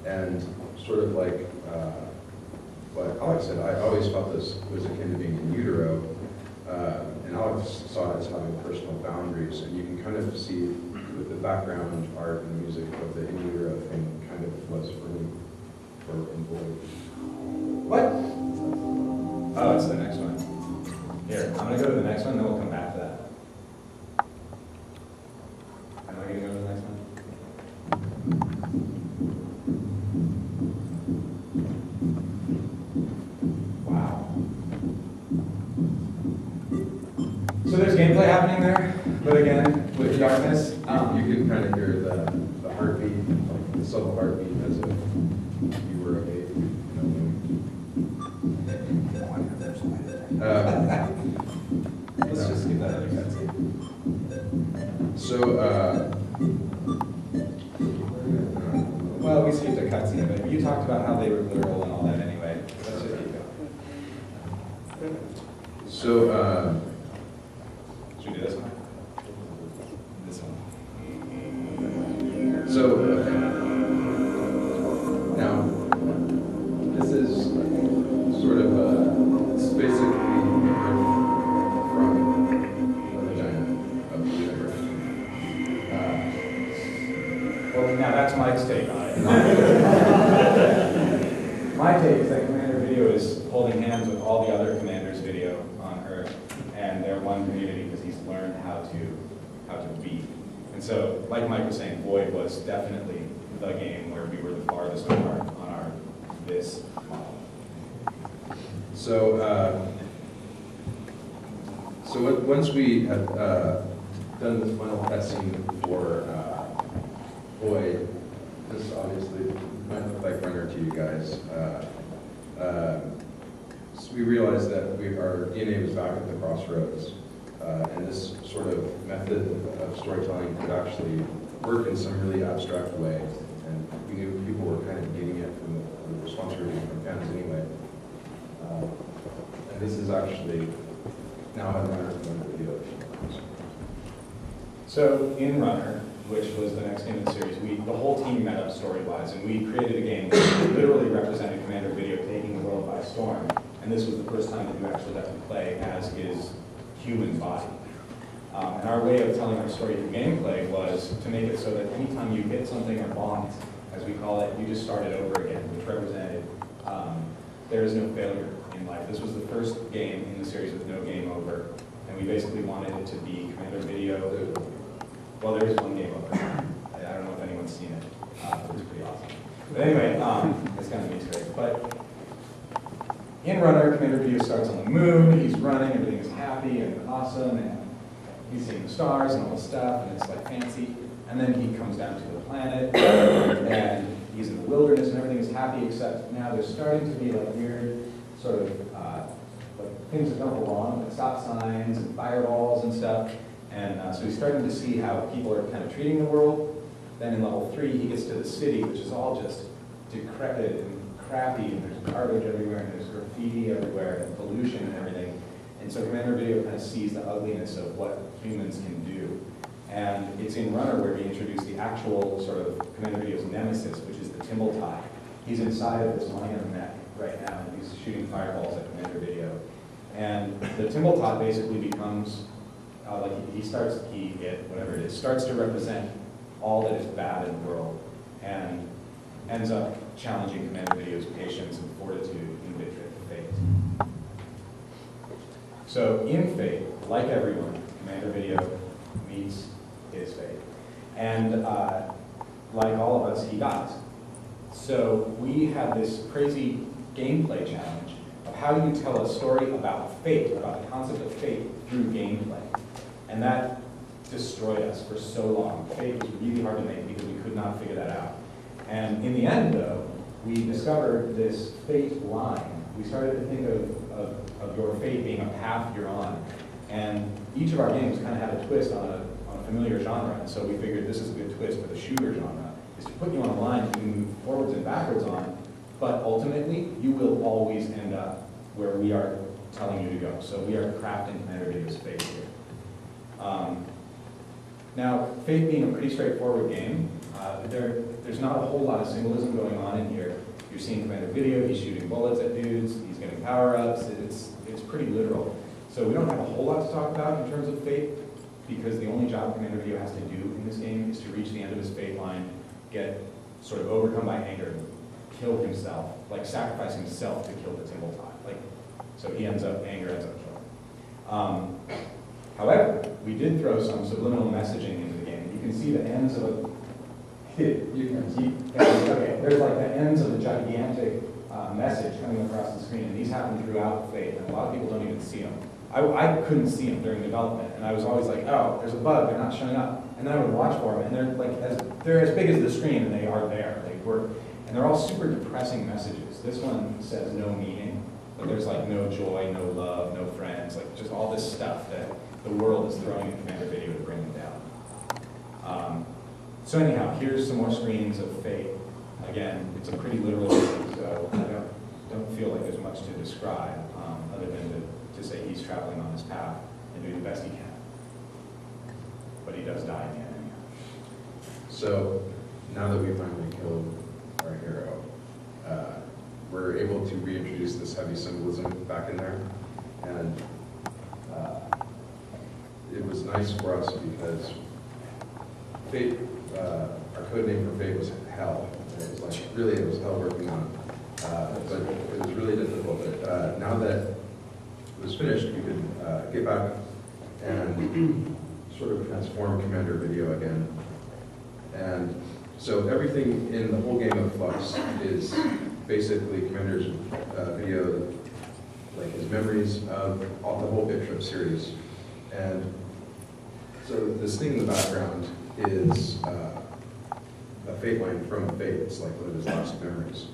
And sort of like what Alex said, I always felt this was akin to being in utero, and Alex saw it as having personal boundaries, and you can kind of see with the background art and music what the in utero thing kind of was for me, for in Void. What? Oh, it's the next one. Here, I'm going to go to the next one, then we'll come back to that. Am I going to go to the next one? Wow. So there's gameplay happening there, but again, with darkness. You can kind of hear the heartbeat, like the subtle heartbeat, as if you were a baby. Let's just get that other cutscene. So, well, we skipped a cutscene, but you talked about how they were literal and all that anyway. Let's just keep going. So, should we do this one? This one. So, now, this is sort of it's basically from the vagina of the universe. Well, now that's Mike's take on it. My take is that Commander Video is holding hands with all the other Commanders Video on Earth, and they're one community because he's learned how to be. And so, like Mike was saying, Void was definitely the game where we were the farthest apart on our this model. So, once we had done this final cutscene for Void, this obviously might look like Runner to you guys. So we realized that our DNA was back at the crossroads, and this sort of method of storytelling could actually work in some really abstract way, and we knew people were kind of getting it from the response we were getting from fans anyway. And this is actually now in Runner from the video. So in Runner, which was the next game in the series, the whole team met up story-wise, and we created a game that literally represented Commander Video taking the world by storm. And this was the first time that you actually got to play as his human body. And our way of telling our story through gameplay was to make it so that anytime you hit something or bombed, as we call it, you just started over again, which represented there is no failure in life. This was the first game in the series with no game over, and we basically wanted it to be Commander Video. Well, there is one game over. I don't know if anyone's seen it. It was pretty awesome. But anyway, it's kind of neat today. But in Runner, Commander Video starts on the moon. He's running, everything is happy and awesome, and he's seeing the stars and all this stuff, and it's like fancy. And then he comes down to the planet, and he's in the wilderness, and everything is happy, except now there's starting to be like weird sort of like things that don't belong, like stop signs and fireballs and stuff. And so he's starting to see how people are kind of treating the world. Then in level 3, he gets to the city, which is all just decrepit and crappy, and there's garbage everywhere, and there's graffiti everywhere, and pollution and everything. And so Commander Video kind of sees the ugliness of what humans can do. And it's in Runner where we introduce the actual sort of Commander Video's nemesis, which is the Timbaltai. He's inside of this lion neck right now, and he's shooting fireballs at Commander Video. And the Timbaltai basically becomes like whatever it is, starts to represent all that is bad in the world, and ends up challenging Commander Video's patience and fortitude in BIT.TRIP Fate. So in Fate, like everyone, Commander Video meets his fate. And like all of us, he dies. So we had this crazy gameplay challenge of how you tell a story about fate, about the concept of fate through gameplay. And that destroyed us for so long. Fate was really hard to make because we could not figure that out. And in the end, though, we discovered this fate line. We started to think of your fate being a path you're on. And each of our games kind of had a twist on a familiar genre. And so we figured this is a good twist for the shooter genre, is to put you on a line you can move forwards and backwards on, but ultimately, you will always end up where we are telling you to go. So we are crafting Commander Video's fate here. Now, Fate being a pretty straightforward game, There's not a whole lot of symbolism going on in here. You're seeing Commander Video, he's shooting bullets at dudes, he's getting power-ups, it's pretty literal. So we don't have a whole lot to talk about in terms of fate, because the only job Commander Video has to do in this game is to reach the end of his fate line, get sort of overcome by anger, kill himself, like sacrifice himself to kill the Timbaltai. Like, so he ends up, anger ends up killing. However, we did throw some subliminal messaging into the game. You can see the ends of a, okay, there's like the ends of a gigantic message coming across the screen, and these happen throughout Fate, and a lot of people don't even see them. I couldn't see them during development, and I was always like, oh, there's a bug, they're not showing up. And then I would watch for them, and they're like, they're as big as the screen, and they are there. And they're all super depressing messages. This one says no meaning, but there's like no joy, no love, no friends, like just all this stuff that the world is throwing at Commander Video to bring them down. So anyhow, here's some more screens of Fate. Again, it's a pretty literal game, so I don't feel like there's much to describe other than to say he's traveling on his path and doing the best he can. But he does die in the end anyhow. So now that we finally killed our hero, we're able to reintroduce this heavy symbolism back in there. And it was nice for us because Fate, our code name for Fate was Hell. It was like, really, it was hell working on it. But it was really difficult. But now that it was finished, we could get back and sort of transform Commander Video again. And so everything in the whole game of Flux is basically Commander's video, like his memories of the whole BIT.TRIP series. And so this thing in the background is a fate line from Fate. It's like one of his last memories.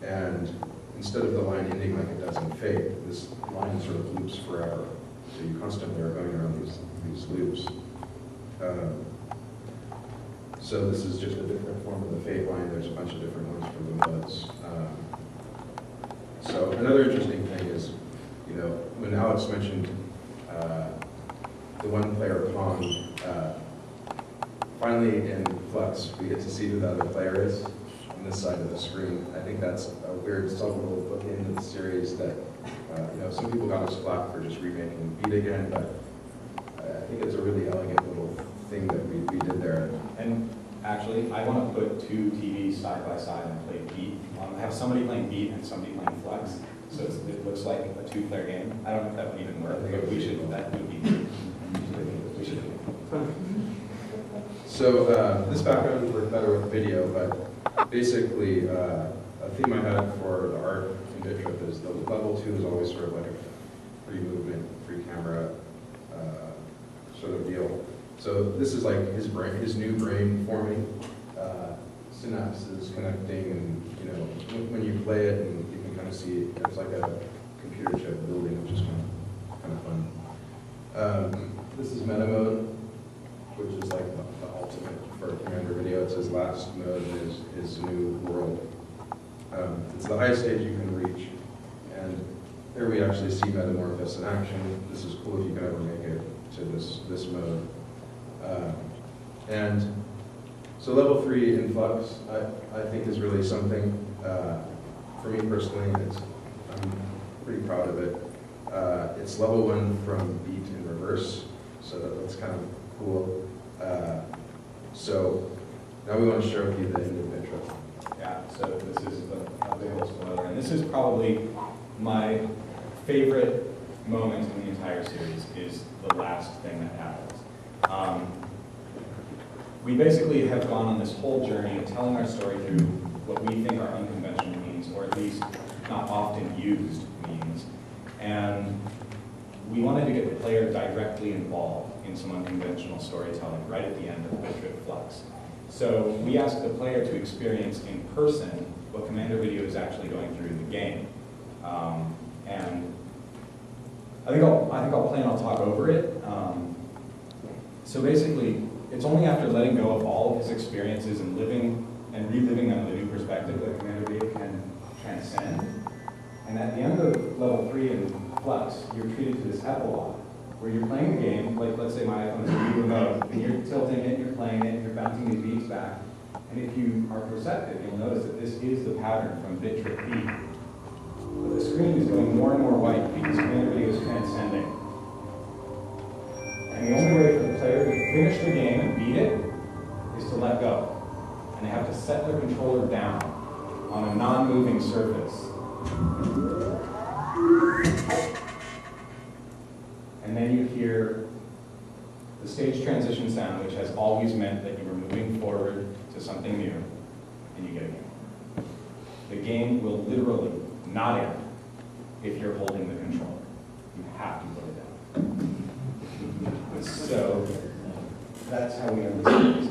And instead of the line ending like it does in Fate, this line sort of loops forever. So you constantly are going around these loops. So this is just a different form of the fate line. There's a bunch of different ones for the modes. So another interesting thing is, you know, when Alex mentioned the one-player Pong, finally in Flux, we get to see who the other player is on this side of the screen. I think that's a weird, subtle little book into the series that, you know, some people got us flack for just remaking Beat again, but I think it's a really elegant little thing that we did there. And actually, I want to put two TVs side by side and play Beat. I have somebody playing Beat and somebody playing Flux, so it looks like a two-player game. I don't know if that would even work, but we should. That would be. We should. So this background would work better with video, but basically a theme I had for the art in BIT.TRIP is the level 2 is always sort of like a free movement, free camera sort of deal. So this is like his brain, his new brain forming, synapses connecting, and you know when you play it, and you can kind of see it's like a computer chip building, which is kind of fun. This is meta mode, which is like the ultimate for Commander Video. It's his last mode, his new world. It's the highest stage you can reach, and there we actually see Metamorphosis in action. This is cool if you can ever make it to this mode. And so level 3 in Flux, I think is really something. For me personally, I'm pretty proud of it. It's level 1 from Beat in reverse, so that's kind of cool. So now we want to show you the end of BIT.TRIP. Yeah, so this is a big old spoiler, and this is probably my favorite moment in the entire series, is the last thing that happens. We basically have gone on this whole journey of telling our story through what we think are unconventional means, or at least not often used means. And we wanted to get the player directly involved in some unconventional storytelling right at the end of BIT.TRIP Flux. So we asked the player to experience in person what Commander Video is actually going through in the game. And I think I'll play and I'll talk over it. So basically, it's only after letting go of all of his experiences and living and reliving them with a new perspective that Commander Video can transcend. And at the end of level 3 in Flux, you're treated to this epilogue, where you're playing the game, like let's say my iPhone is a Wii remote, and you're tilting it, you're playing it, you're bouncing these beats back, And if you are perceptive, you'll notice that this is the pattern from BIT.TRIP B. But the screen is going more and more white because commander video is transcending. And the only way for the player to finish the game and beat it is to let go. And they have to set their controller down on a non-moving surface. And then you hear the stage transition sound, which has always meant that you were moving forward to something new, and you get a game. The game will literally not end if you're holding the controller. You have to put it down. So that's how we understand